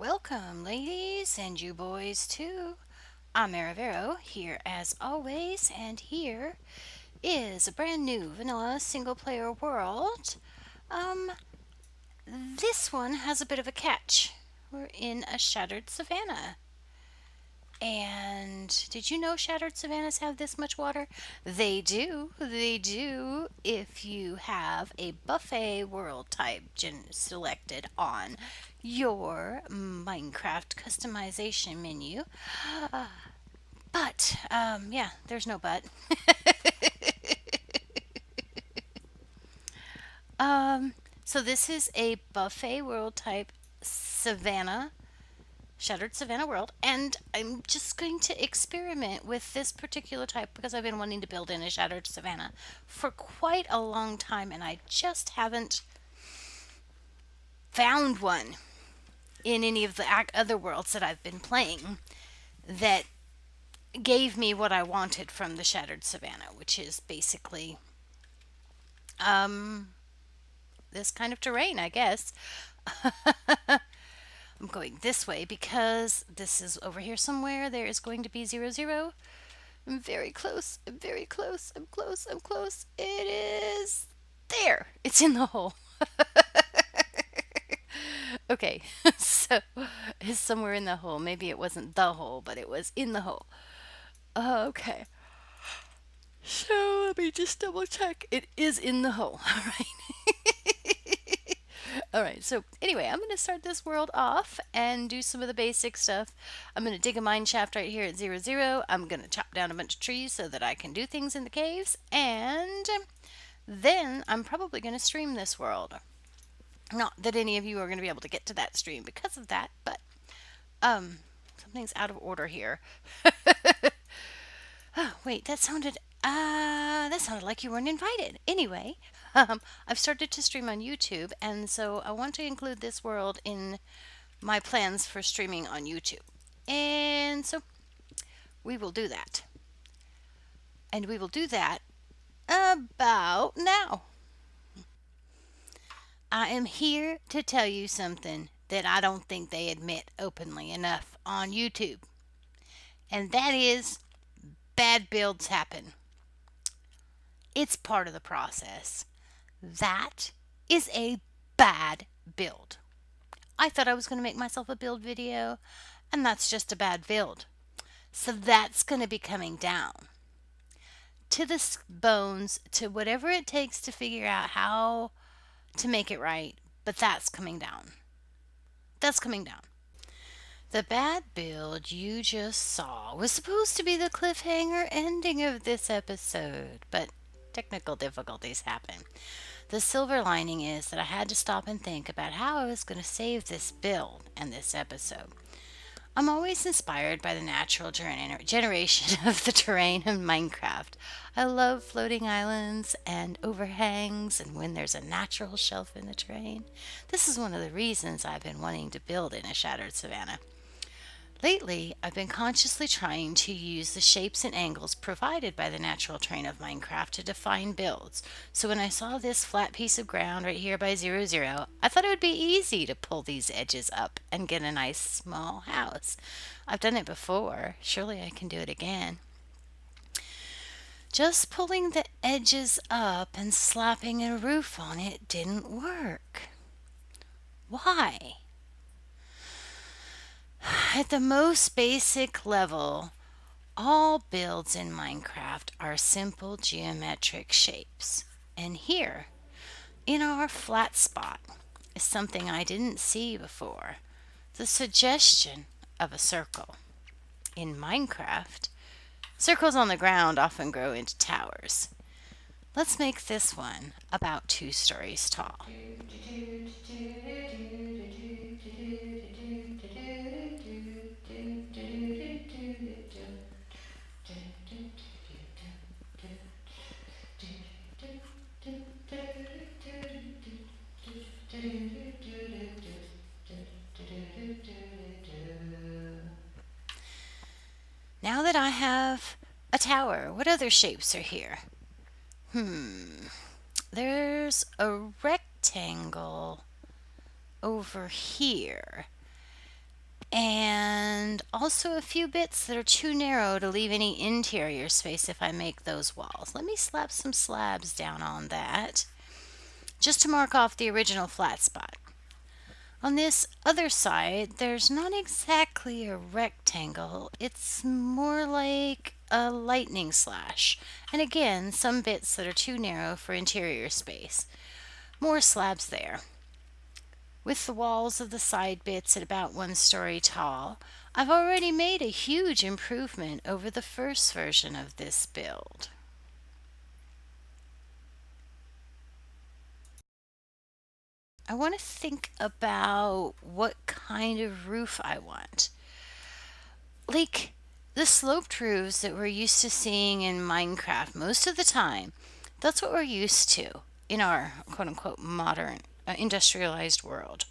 Welcome, ladies, and you boys too. I'm Maravero here as always, and here is a brand new vanilla single player world. Um, this one has a bit of a catch. We're in a shattered savannah. And did you know shattered savannas have this much water? They do. They do. If you have a buffet world type selected on your Minecraft customization menu. But, yeah, there's no but. um, so this is a buffet world type savannah Shattered Savannah World, and I'm just going to experiment with this particular type because I've been wanting to build in a Shattered Savannah for quite a long time, and I just haven't found one in any of the other worlds that I've been playing that gave me what I wanted from the Shattered Savannah, which is basically um, this kind of terrain, I guess. I'm going this way because this is over here somewhere. There is going to be 0, 0. I'm very close. I'm very close. I'm close. I'm close. It is there. It's in the hole. Okay, so it's somewhere in the hole. Maybe it wasn't the hole, but it was in the hole. Okay, so let me just double check. It is in the hole. All right. All right, so anyway, I'm going to start this world off and do some of the basic stuff. I'm going to dig a mine shaft right here at 0, 0. I'm going to chop down a bunch of trees so that I can do things in the caves. And then I'm probably going to stream this world. Not that any of you are going to be able to get to that stream because of that, but something's out of order here. Oh, wait, that sounded like you weren't invited. Anyway, I've started to stream on YouTube, and so I want to include this world in my plans for streaming on YouTube. And so we will do that. And we will do that about now. I am here to tell you something that I don't think they admit openly enough on YouTube. And that is bad builds happen. It's part of the process. That is a bad build. I thought I was going to make myself a build video, and that's just a bad build. So that's going to be coming down to the bones, to whatever it takes to figure out how to make it right, but that's coming down. That's coming down. The bad build you just saw was supposed to be the cliffhanger ending of this episode, but technical difficulties happen. The silver lining is that I had to stop and think about how I was going to save this build and this episode. I'm always inspired by the natural generation of the terrain in Minecraft. I love floating islands and overhangs, and when there's a natural shelf in the terrain. This is one of the reasons I've been wanting to build in a shattered savanna. Lately, I've been consciously trying to use the shapes and angles provided by the natural terrain of Minecraft to define builds. So when I saw this flat piece of ground right here by 0, 0, I thought it would be easy to pull these edges up and get a nice small house. I've done it before. Surely I can do it again. Just pulling the edges up and slapping a roof on it didn't work. Why? At the most basic level, all builds in Minecraft are simple geometric shapes. And here, in our flat spot, is something I didn't see before: the suggestion of a circle. In Minecraft, circles on the ground often grow into towers. Let's make this one about 2 stories tall. Now that I have a tower, what other shapes are here? There's a rectangle over here. and also a few bits that are too narrow to leave any interior space if I make those walls. Let me slap some slabs down on that just to mark off the original flat spot. On this other side, there's not exactly a rectangle, it's more like a lightning slash. And again, some bits that are too narrow for interior space. More slabs there. With the walls of the side bits at about 1 story tall, I've already made a huge improvement over the first version of this build. I want to think about what kind of roof I want. Like the sloped roofs that we're used to seeing in Minecraft most of the time, that's what we're used to in our quote unquote modern industrialized world.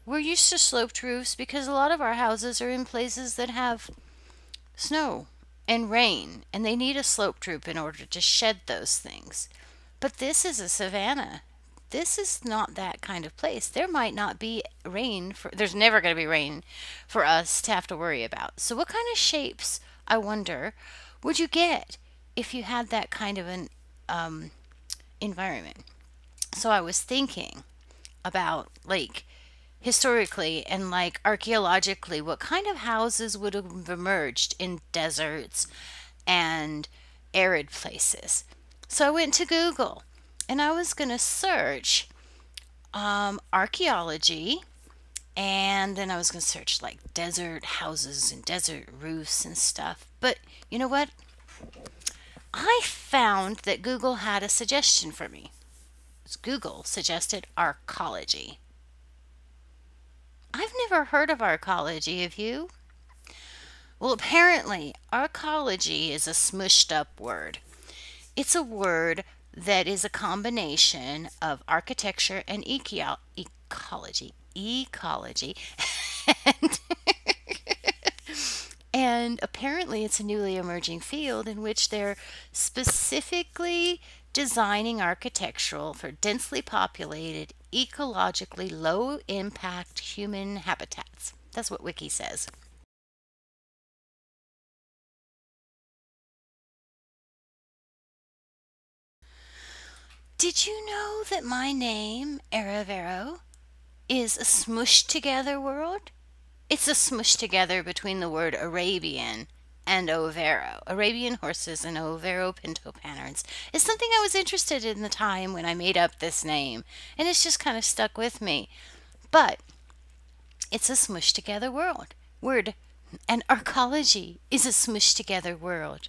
We're used to sloped roofs because a lot of our houses are in places that have snow and rain, and they need a sloped roof in order to shed those things. But this is a savanna. This is not that kind of place. There might not be rain for, there's never going to be rain for us to have to worry about. So, what kind of shapes, I wonder, would you get if you had that kind of an environment? So, I was thinking about like historically and like archaeologically, what kind of houses would have emerged in deserts and arid places. So I went to Google and I was going to search archaeology, and then I was going to search like desert houses and desert roofs and stuff. But you know what? I found that Google had a suggestion for me. Google suggested arcology. I've never heard of arcology, have you? Well, apparently, arcology is a smushed up word. It's a word that is a combination of architecture and ecology. Ecology. and, and apparently, it's a newly emerging field in which they're specifically designing architectural for densely populated, ecologically low impact human habitats. That's what Wiki says. Did you know that my name, Eravero, is a smushed together word? It's a smushed together between the word Arabian and Overo. Arabian horses and Overo pinto patterns is something I was interested in the time when I made up this name, and it's just kind of stuck with me. But it's a smushed together word, and arcology is a smushed together word.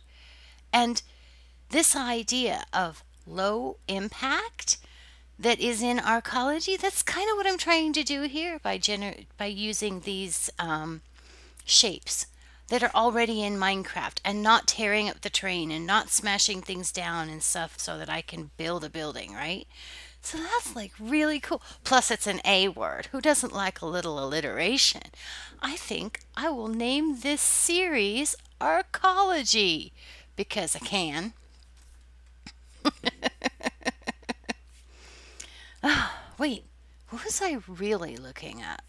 And this idea of low impact that is in arcology, that's kind of what I'm trying to do here by using these shapes that are already in Minecraft and not tearing up the terrain and not smashing things down and stuff so that I can build a building, right? So that's like really cool. Plus, it's an A word. Who doesn't like a little alliteration? I think I will name this series Arcology because I can. Wait, what was I really looking up?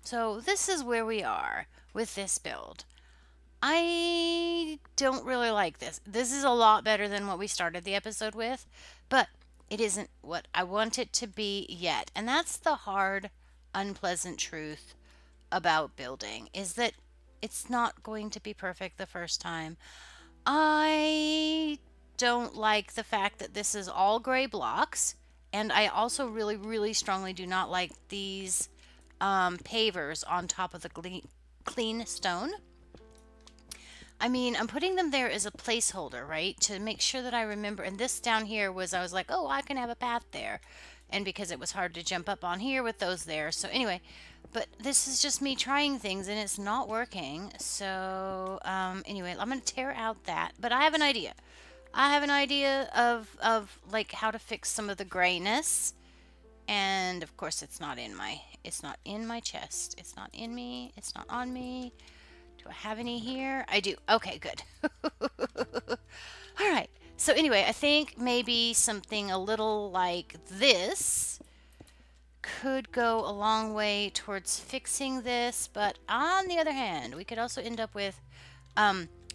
So, this is where we are with this build. I don't really like this. This is a lot better than what we started the episode with, but it isn't what I want it to be yet. And that's the hard, unpleasant truth about building is that it's not going to be perfect the first time. I don't like the fact that this is all gray blocks, and I also really, really strongly do not like these pavers on top of the clean stone. I mean, I'm putting them there as a placeholder, right? To make sure that I remember. And this down here was, I was like, oh, I can have a path there. And because it was hard to jump up on here with those there. So anyway, but this is just me trying things and it's not working. So anyway, I'm going to tear out that. But I have an idea. I have an idea of like how to fix some of the grayness. And of course, it's not in my chest. It's not in me. It's not on me. Do I have any here? I do. Okay, good. All right. So anyway, I think maybe something a little like this could go a long way towards fixing this. But on the other hand, we could also end up with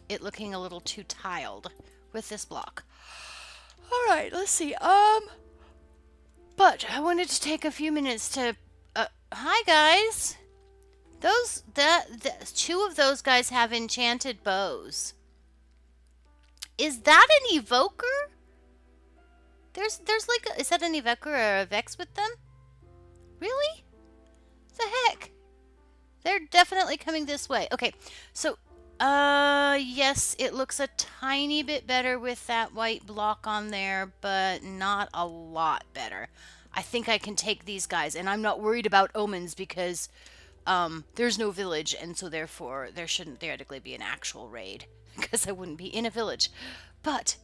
it looking a little too tiled with this block. All right, let's see. But I wanted to take a few minutes to. Hi guys. Two of those guys have enchanted bows. Is that an evoker? There's like is that an evoker or a vex with them? Really? What the heck? They're definitely coming this way. Okay, so yes, it looks a tiny bit better with that white block on there, but not a lot better. I think I can take these guys, and I'm not worried about omens because there's no village, and so therefore there shouldn't theoretically be an actual raid because I wouldn't be in a village. But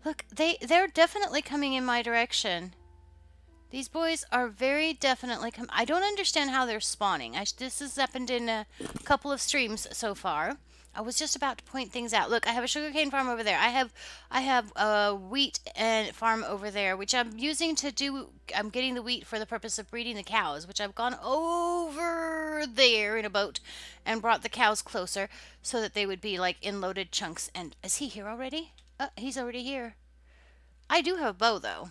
look, they're definitely coming in my direction. These boys are very definitely coming. I don't understand how they're spawning. This has happened in a couple of streams so far. I was just about to point things out. Look, I have a sugarcane farm over there. I have a wheat and farm over there, which I'm using to do. I'm getting the wheat for the purpose of breeding the cows, which I've gone over there in a boat and brought the cows closer so that they would be like in loaded chunks. And is he here already? He's already here. I do have a bow though.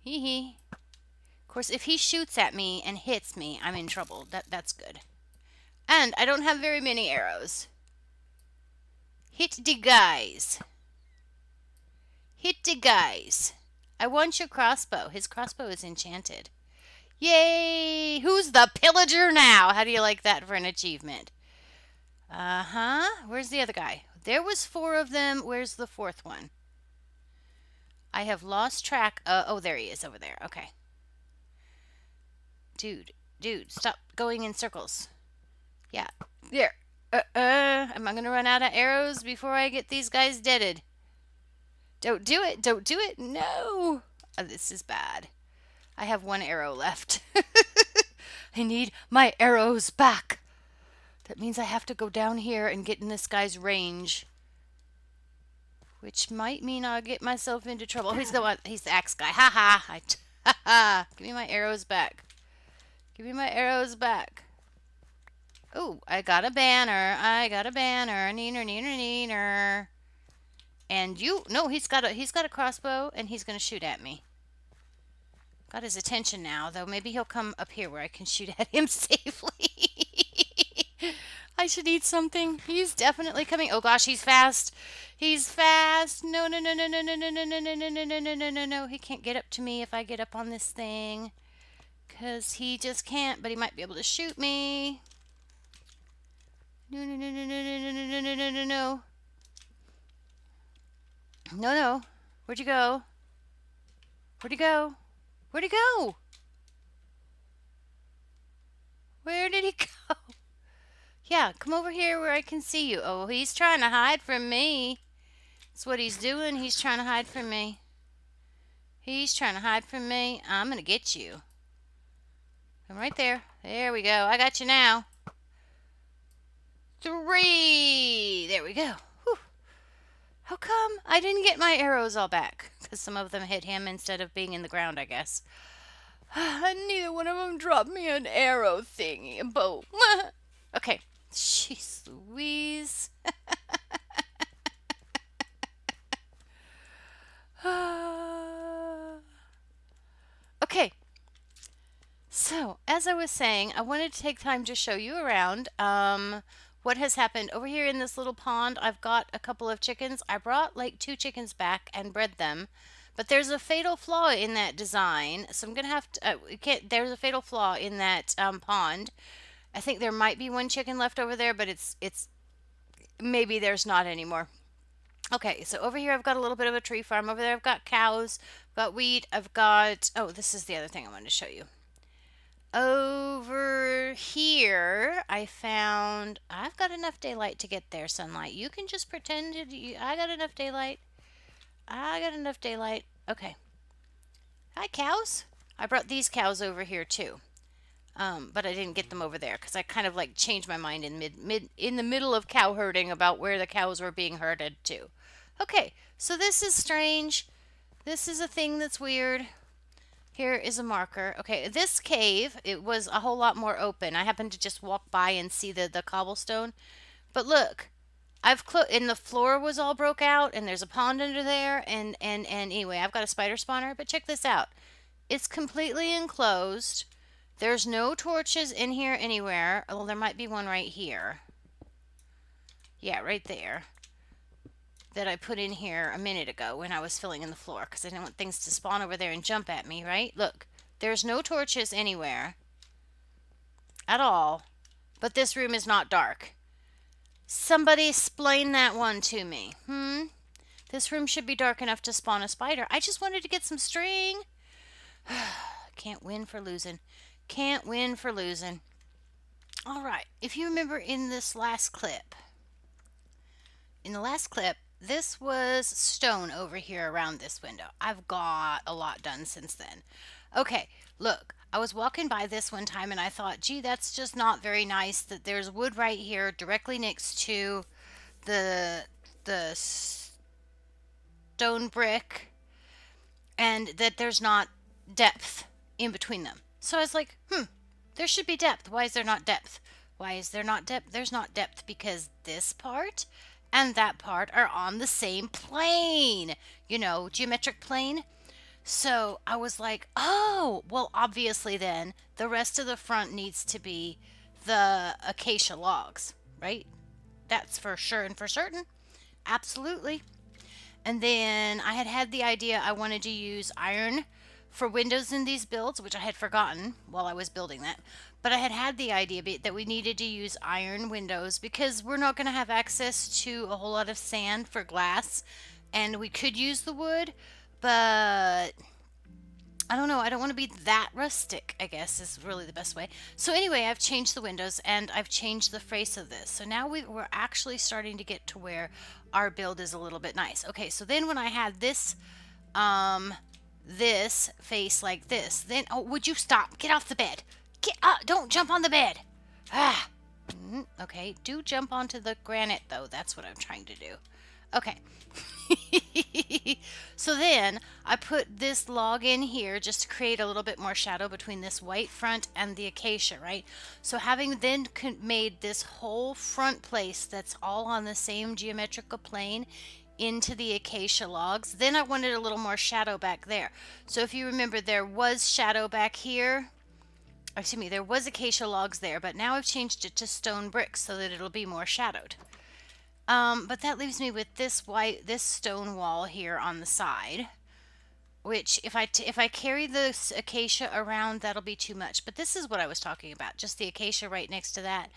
Hee hee. Of course, if he shoots at me and hits me, I'm in trouble. That's good. And I don't have very many arrows. Hit the guys. Hit the guys. I want your crossbow. His crossbow is enchanted. Yay! Who's the pillager now? How do you like that for an achievement? Uh-huh. Where's the other guy? There was 4 of them. Where's the 4th one? I have lost track. Oh, there he is over there. Okay. Dude, stop going in circles. Yeah, there. Am I gonna run out of arrows before I get these guys deaded? Don't do it. Don't do it. No. This is bad. I have 1 arrow left. I need my arrows back. That means I have to go down here and get in this guy's range. Which might mean I'll get myself into trouble. He's the one. He's the axe guy. Ha ha. Ha ha. Give me my arrows back. Give me my arrows back. Oh, I got a banner. I got a banner. Neener, neener, neener. And you, no, he's got a crossbow, and he's gonna shoot at me. Got his attention now, though. Maybe he'll come up here where I can shoot at him safely. I should eat something. He's definitely coming. Oh gosh, he's fast. He's fast. No, no, no, no, no, no, no, no, no, no, no, no, no, no, no, no. He can't get up to me if I get up on this thing. Because he just can't, but he might be able to shoot me. No, no, no, no, no, no, no, no, no, no, no, no. No, no. Where'd you go? Where'd he go? Where'd he go? Where did he go? Yeah, come over here where I can see you. Oh, he's trying to hide from me. That's what he's doing. He's trying to hide from me. He's trying to hide from me. I'm going to get you. I'm right there. There we go. I got you now. 3. There we go. Whew. How come I didn't get my arrows all back? Because some of them hit him instead of being in the ground, I guess. Neither one of them dropped me an arrow thingy. A bow. Okay. Jeez Louise. Okay. So, as I was saying, I wanted to take time to show you around what has happened over here in this little pond. I've got a couple of chickens. I brought like two chickens back and bred them, but there's a fatal flaw in that design. So I'm gonna have to. There's a fatal flaw in that pond. I think there might be one chicken left over there, but it's maybe there's not anymore. Okay, so over here I've got a little bit of a tree farm. Over there I've got cows, I've got wheat, I've got, oh, this is the other thing I wanted to show you. Over here, I've got enough daylight to get there, sunlight. You can just pretend I got enough daylight. I got enough daylight. Okay. Hi, cows. I brought these cows over here too. But I didn't get them over there because I kind of like changed my mind in the middle of cow herding about where the cows were being herded to. Okay, so this is strange. This is a thing that's weird. Here is a marker. Okay, this cave, it was a whole lot more open. I happened to just walk by and see the cobblestone. But look, and the floor was all broke out and there's a pond under there and anyway, I've got a spider spawner, but check this out. It's completely enclosed. There's no torches in here anywhere. Oh, there might be one right here. Yeah, right there. That I put in here a minute ago when I was filling in the floor because I didn't want things to spawn over there and jump at me, right? Look, there's no torches anywhere at all, but this room is not dark. Somebody explain that one to me. This room should be dark enough to spawn a spider. I just wanted to get some string. Can't win for losing. Can't win for losing. All right, if you remember in the last clip, this was stone over here around this window. I've got a lot done since then. Okay, look, I was walking by this one time and I thought, gee, that's just not very nice that there's wood right here directly next to the stone brick and that there's not depth in between them. So I was like, there should be depth. Why is there not depth? Why is there not depth? There's not depth because this part and that part are on the same plane. You know, geometric plane. So I was like, oh, well, obviously then the rest of the front needs to be the acacia logs, right? That's for sure and for certain. Absolutely. And then I had the idea I wanted to use iron for windows in these builds, which I had forgotten while I was building that. But I had the idea that we needed to use iron windows because we're not going to have access to a whole lot of sand for glass. And we could use the wood, but I don't know. I don't want to be that rustic, I guess, is really the best way. So anyway, I've changed the windows and I've changed the face of this. So now we're actually starting to get to where our build is a little bit nice. Okay, so then when I had this this face like this, then, oh, would you stop? Get off the bed. Get up. Don't jump on the bed. Ah. Okay, do jump onto the granite, though. That's what I'm trying to do. Okay. So then I put this log in here just to create a little bit more shadow between this white front and the acacia, right? So having then made this whole front place that's all on the same geometrical plane into the acacia logs, then I wanted a little more shadow back there. So if you remember, there was shadow back here. Excuse me, there was acacia logs there, but now I've changed it to stone bricks so that it'll be more shadowed. But that leaves me with this stone wall here on the side, which if I carry the acacia around, that'll be too much. But this is what I was talking about, just the acacia right next to that.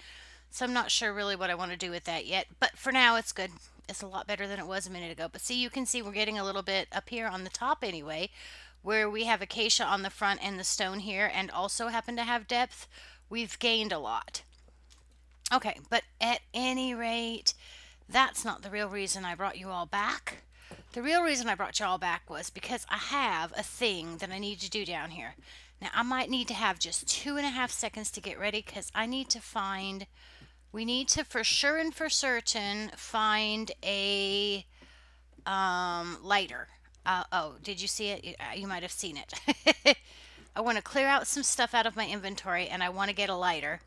So I'm not sure really what I want to do with that yet, but for now it's good. It's a lot better than it was a minute ago. But see, you can see we're getting a little bit up here on the top anyway, where we have acacia on the front and the stone here, and also happen to have depth. We've gained a lot. Okay, but at any rate, that's not the real reason I brought you all back. The real reason I brought you all back was because I have a thing that I need to do down here. Now, I might need to have just 2.5 seconds to get ready because I need to find... We need to, for sure and for certain, find a lighter. Oh, did you see it? You might have seen it. I want to clear out some stuff out of my inventory, and I want to get a lighter.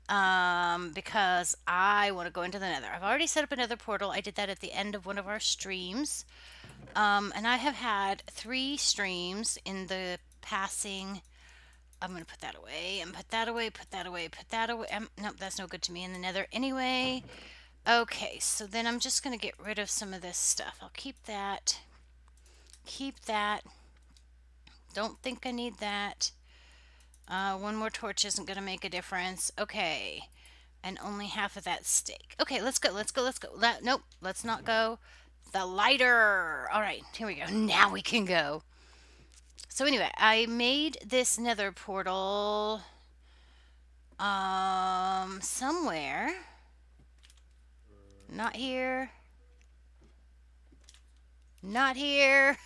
Because I want to go into the nether. I've already set up another portal. I did that at the end of one of our streams. And I have had 3 streams in the passing I'm going to put that away and put that away, put that away, put that away. Nope, that's no good to me in the nether anyway. Okay, so then I'm just going to get rid of some of this stuff. I'll keep that. Keep that. Don't think I need that. One more torch isn't going to make a difference. Okay. And only half of that steak. Okay, let's go, let's go, let's go. Nope, let's not go. The lighter. All right, here we go. Now we can go. So anyway, I made this nether portal somewhere. Not here. Not here.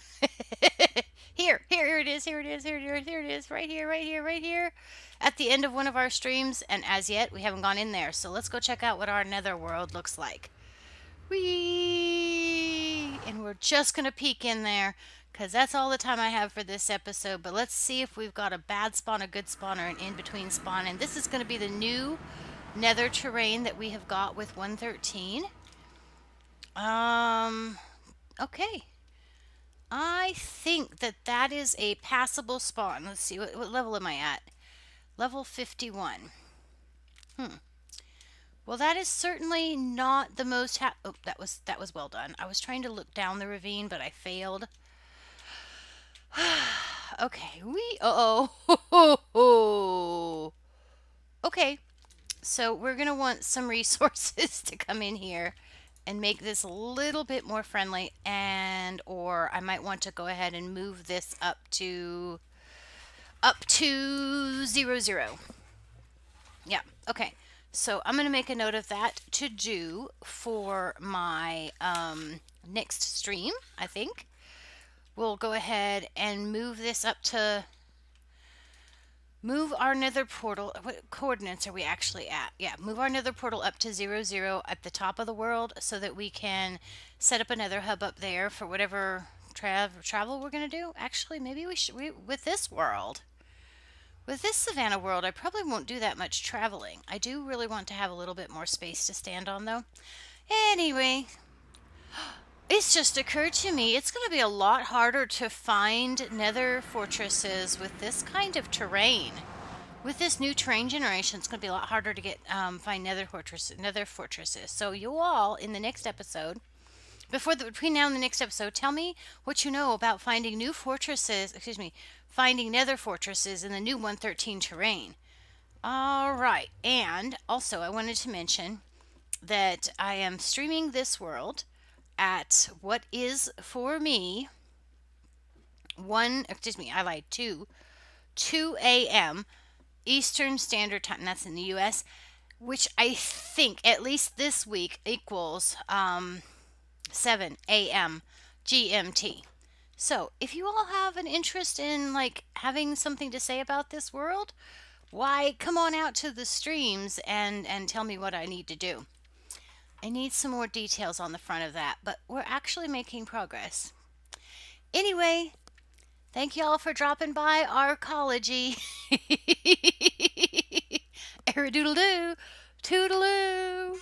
Here it is, here it is, here it is, here it is, right here, right here, right here. At the end of one of our streams, and as yet, we haven't gone in there. So let's go check out what our nether world looks like. Whee! And we're just going to peek in there, because that's all the time I have for this episode. But let's see if we've got a bad spawn, a good spawn, or an in-between spawn. And this is going to be the new nether terrain that we have got with 113. Okay. I think that that is a passable spawn. Let's see, what level am I at? Level 51. Well, that is certainly not the most oh, that was well done. I was trying to look down the ravine, but I failed. Okay, oh. Okay. So, we're going to want some resources to come in here and make this a little bit more friendly, and or I might want to go ahead and move this up to 0, 0. Yeah, okay. So I'm going to make a note of that to do for my next stream, I think. We'll go ahead and move this up to move our nether portal. What coordinates are we actually at? Yeah, move our nether portal up to 0, 0 at the top of the world so that we can set up another hub up there for whatever travel we're going to do. Actually, maybe we should, with this world. With this Savannah world, I probably won't do that much traveling. I do really want to have a little bit more space to stand on, though. Anyway, it's just occurred to me it's going to be a lot harder to find nether fortresses with this kind of terrain. With this new terrain generation, it's going to be a lot harder to get find nether fortresses. So you all, in the next episode, between now and the next episode, tell me what you know about finding new fortresses, finding nether fortresses in the new 113 terrain. All right, and also I wanted to mention that I am streaming this world at what is for me 2 a.m. Eastern Standard Time. That's in the U.S., which I think at least this week equals 7 a.m. GMT. So, if you all have an interest in like having something to say about this world, why come on out to the streams and tell me what I need to do. I need some more details on the front of that, but we're actually making progress. Anyway, thank you all for dropping by Arcology. Eridoodle-doo, toodaloo.